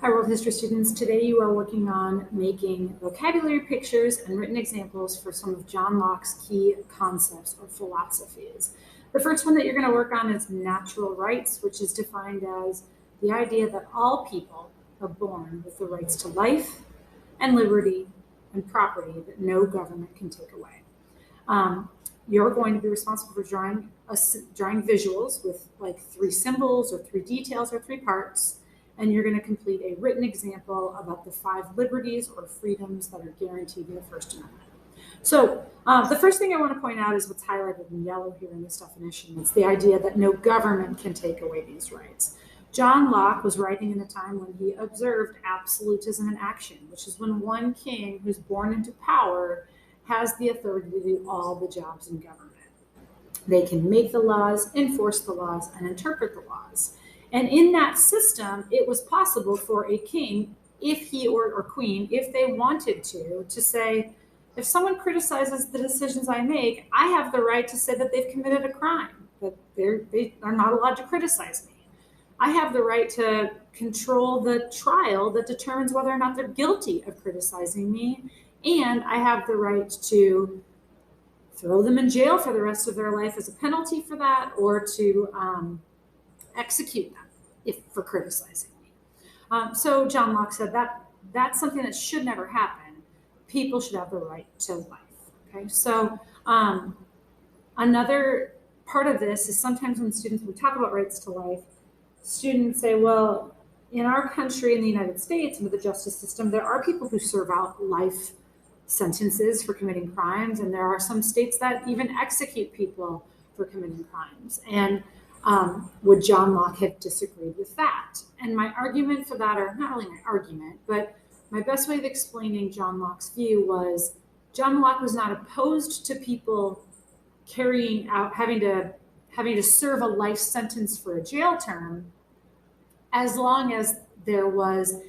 Hi, world history students. Today you are working on making vocabulary pictures and written examples for some of John Locke's key concepts or philosophies. The first one that you're going to work on is natural rights, which is defined as the idea that all people are born with the rights to life and liberty and property that no government can take away. You're going to be responsible for drawing visuals with like 3 symbols or 3 details or 3 parts, and you're going to complete a written example about the 5 liberties or freedoms that are guaranteed in the First Amendment. So the first thing I want to point out is what's highlighted in yellow here in this definition. It's the idea that no government can take away these rights. John Locke was writing in a time when he observed absolutism in action, which is when one king who's born into power has the authority to do all the jobs in government. They can make the laws, enforce the laws, and interpret the laws. And in that system, it was possible for a king, if he or queen, if they wanted to say, if someone criticizes the decisions I make, I have the right to say that they've committed a crime, that they are not allowed to criticize me. I have the right to control the trial that determines whether or not they're guilty of criticizing me. And I have the right to throw them in jail for the rest of their life as a penalty for that, or to execute them for criticizing me. So John Locke said that that's something that should never happen. People should have the right to life. Okay, so another part of this is sometimes when we talk about rights to life, students say, well, in our country, in the United States, under the justice system, there are people who serve out life sentences for committing crimes, and there are some states that even execute people for committing crimes. And would John Locke have disagreed with that? And my argument for that, or not really my argument, but my best way of explaining John Locke's view was John Locke was not opposed to people carrying out, having to serve a life sentence for a jail term, as long as there was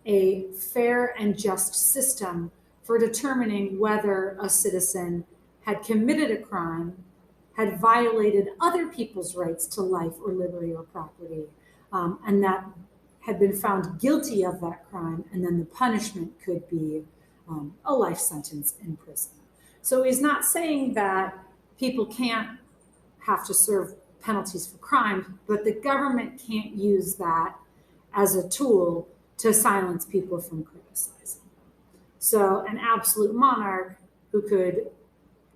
a fair and just system for determining whether a citizen had committed a crime, had violated other people's rights to life or liberty or property, and that had been found guilty of that crime, and then the punishment could be a life sentence in prison. So he's not saying that people can't have to serve penalties for crimes, but the government can't use that as a tool to silence people from criticizing. So an absolute monarch who could,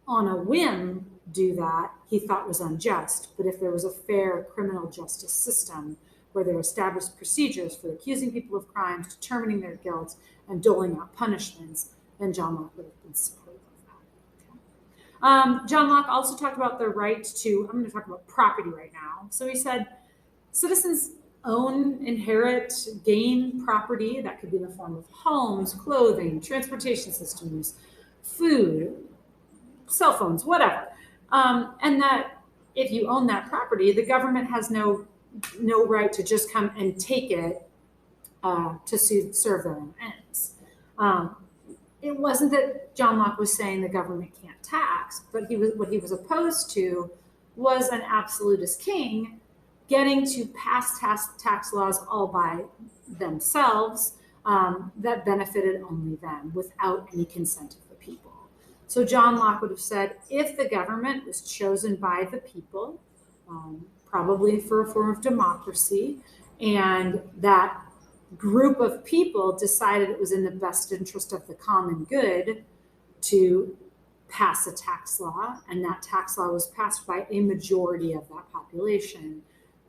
on a whim, do that, he thought was unjust. But if there was a fair criminal justice system where there were established procedures for accusing people of crimes, determining their guilt, and doling out punishments, then John Locke would have been supportive of that. John Locke also talked about the right to, I'm going to talk about property right now. So he said, citizens own, inherit, gain property that could be in the form of homes, clothing, transportation systems, food, cell phones, whatever. And that if you own that property, the government has no right to just come and take it to serve their own ends. It wasn't that John Locke was saying the government can't tax, but what he was opposed to was an absolutist king getting to pass tax laws all by themselves that benefited only them without any consent of the people. So John Locke would have said, if the government was chosen by the people, probably for a form of democracy, and that group of people decided it was in the best interest of the common good to pass a tax law, and that tax law was passed by a majority of that population,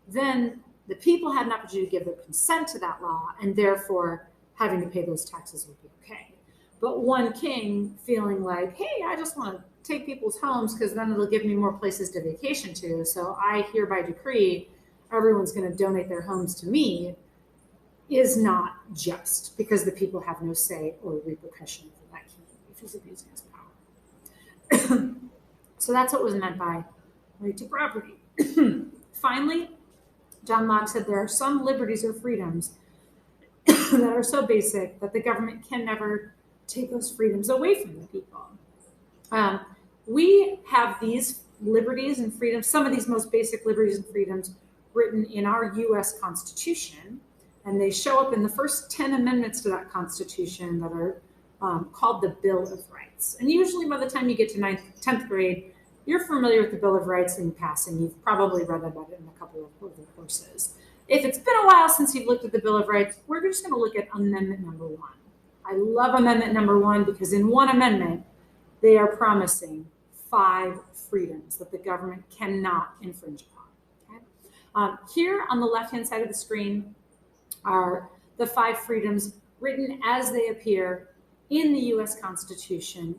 then the people had an opportunity to give their consent to that law, and therefore having to pay those taxes would be okay. But one king feeling like, hey, I just want to take people's homes because then it'll give me more places to vacation to, so I hereby decree everyone's going to donate their homes to me, is not just, because the people have no say or repercussion for that king if he's abusing his power. So that's what was meant by right to property. Finally, John Locke said there are some liberties or freedoms that are so basic that the government can never take those freedoms away from the people. We have these liberties and freedoms, some of these most basic liberties and freedoms, written in our U.S. Constitution. And they show up in the first 10 amendments to that Constitution that are called the Bill of Rights. And usually by the time you get to 10th grade, you're familiar with the Bill of Rights in passing. You've probably read about it in a couple of other courses. If it's been a while since you've looked at the Bill of Rights, we're just going to look at Amendment number 1. I love Amendment number 1 because in one amendment, they are promising 5 freedoms that the government cannot infringe upon. Okay? Here on the left-hand side of the screen are the 5 freedoms written as they appear in the U.S. Constitution,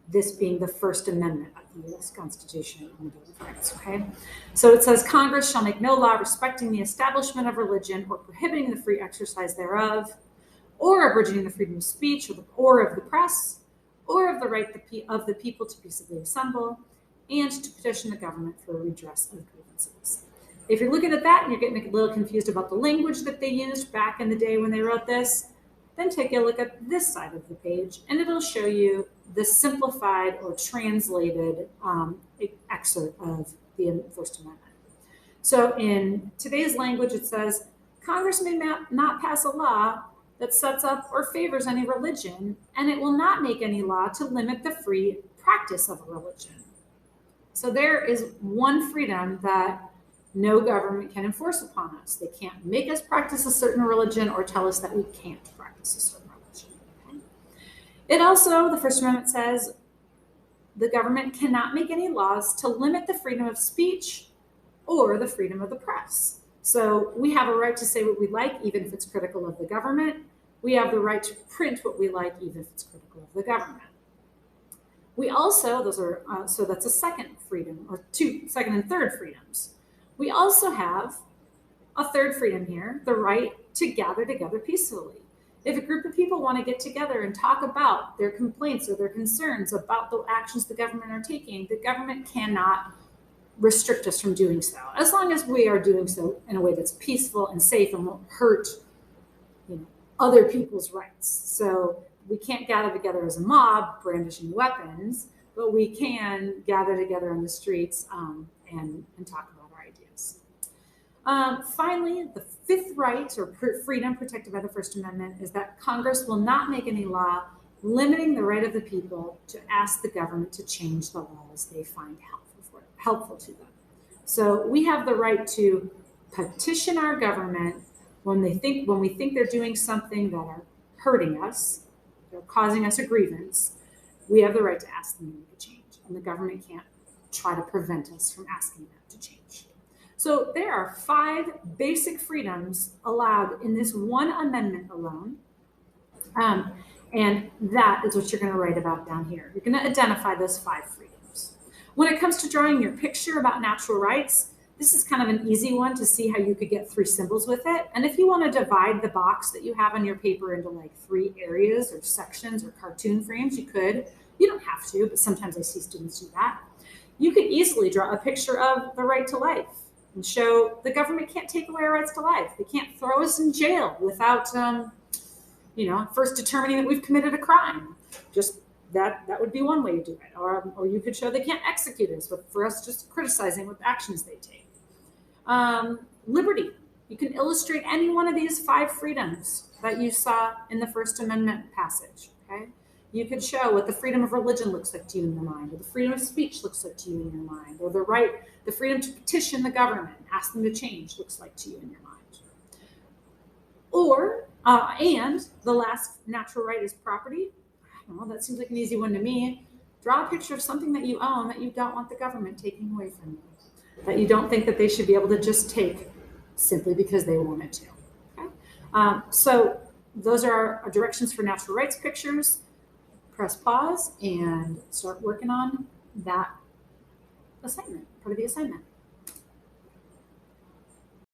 this being the First Amendment of the U.S. Constitution and the Bill of Rights. Okay, so it says Congress shall make no law respecting the establishment of religion or prohibiting the free exercise thereof, or abridging the freedom of speech or of the press, or of the right of the people to peaceably assemble, and to petition the government for a redress of grievances. If you're looking at that and you're getting a little confused about the language that they used back in the day when they wrote this, then take a look at this side of the page and it'll show you the simplified or translated excerpt of the First Amendment. So in today's language, it says, Congress may not pass a law that sets up or favors any religion, and it will not make any law to limit the free practice of a religion. So there is one freedom that no government can enforce upon us. They can't make us practice a certain religion or tell us that we can't practice a certain religion. Okay? It also, the First Amendment says, the government cannot make any laws to limit the freedom of speech or the freedom of the press. So we have a right to say what we like, even if it's critical of the government. We have the right to print what we like, even if it's critical of the government. We also, so that's a second freedom, or second and third freedoms. We also have a third freedom here, the right to gather together peacefully. If a group of people want to get together and talk about their complaints or their concerns about the actions the government are taking, the government cannot restrict us from doing so, as long as we are doing so in a way that's peaceful and safe and won't hurt other people's rights. So we can't gather together as a mob brandishing weapons, but we can gather together on the streets and talk about our ideas. Finally, the fifth right or freedom protected by the First Amendment is that Congress will not make any law limiting the right of the people to ask the government to change the laws they find helpful to them. So we have the right to petition our government when we think they're doing something that are hurting us, they're causing us a grievance. We have the right to ask them to make a change, and the government can't try to prevent us from asking them to change. So there are 5 basic freedoms allowed in this one amendment alone. And that is what you're going to write about down here. You're going to identify those 5 freedoms. When it comes to drawing your picture about natural rights, this is kind of an easy one to see how you could get 3 symbols with it. And if you want to divide the box that you have on your paper into like 3 areas or sections or cartoon frames, you could. You don't have to, but sometimes I see students do that. You could easily draw a picture of the right to life and show the government can't take away our rights to life. They can't throw us in jail without, first determining that we've committed a crime. Just that would be one way to do it. Or you could show they can't execute us, but for us just criticizing what actions they take. Liberty. You can illustrate any one of these 5 freedoms that you saw in the First Amendment passage. Okay, you could show what the freedom of religion looks like to you in your mind, or the freedom of speech looks like to you in your mind, or the freedom to petition the government, ask them to change, looks like to you in your mind. Or and the last natural right is property. Well, that seems like an easy one to me. Draw a picture of something that you own that you don't want the government taking away from you, that you don't think that they should be able to just take simply because they wanted to. Okay? So those are our directions for natural rights pictures. Press pause and start working on that assignment, part of the assignment.